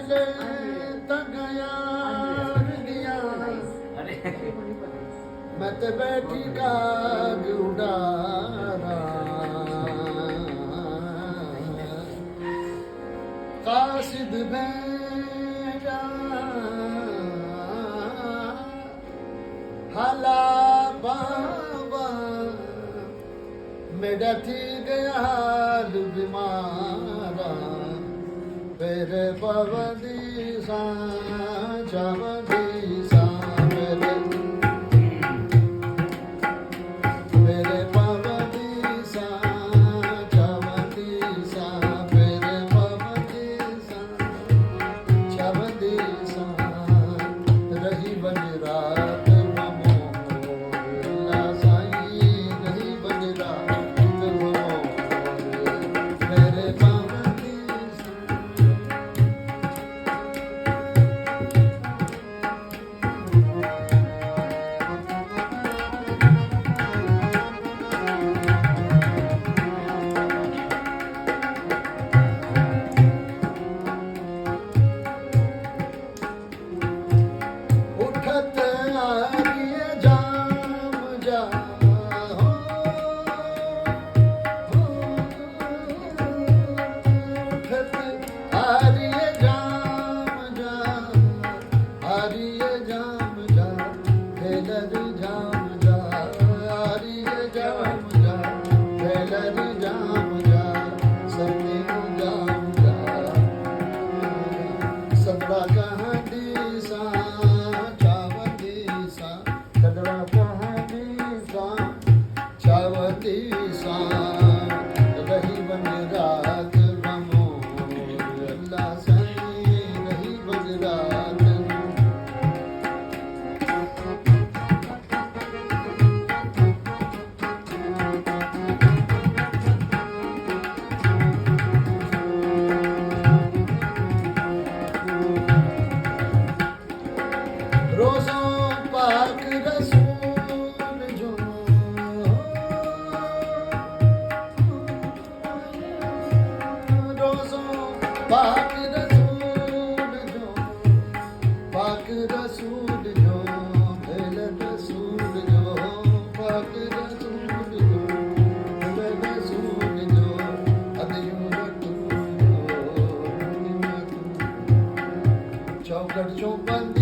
ले तगया मैं ते बैठी काग उड़ारा कासिद बेड़ा हाला बाबा मेरा थी गया हाल बीमारा तेरे पवदी सा चवदी सा मेरे पवदी सा चवदी सा मेरे पवदी सा चवदी सा रही बन रात ममो ला साई रही बन रात ममो मेरे पवदी सा उठत आरिये जाम जा उठत आरिये जाम जा आरिये जाम जा भेलर जाम जा आरिये जाम जा भेलर जाम जा सती जाम जा सदरा कहानी सा चावती सा सदरा कहानी सा चावती सा रही बन रात रमो अल्लाह सही रही बन रात रोज़ों पाक रसूल जो रोज़ों पाक रसूल जो पाक रसूल जो भेल रसूल जो पाक रसूल जो भेल रसूल जो अदयूं रटूं चौकट चौबंद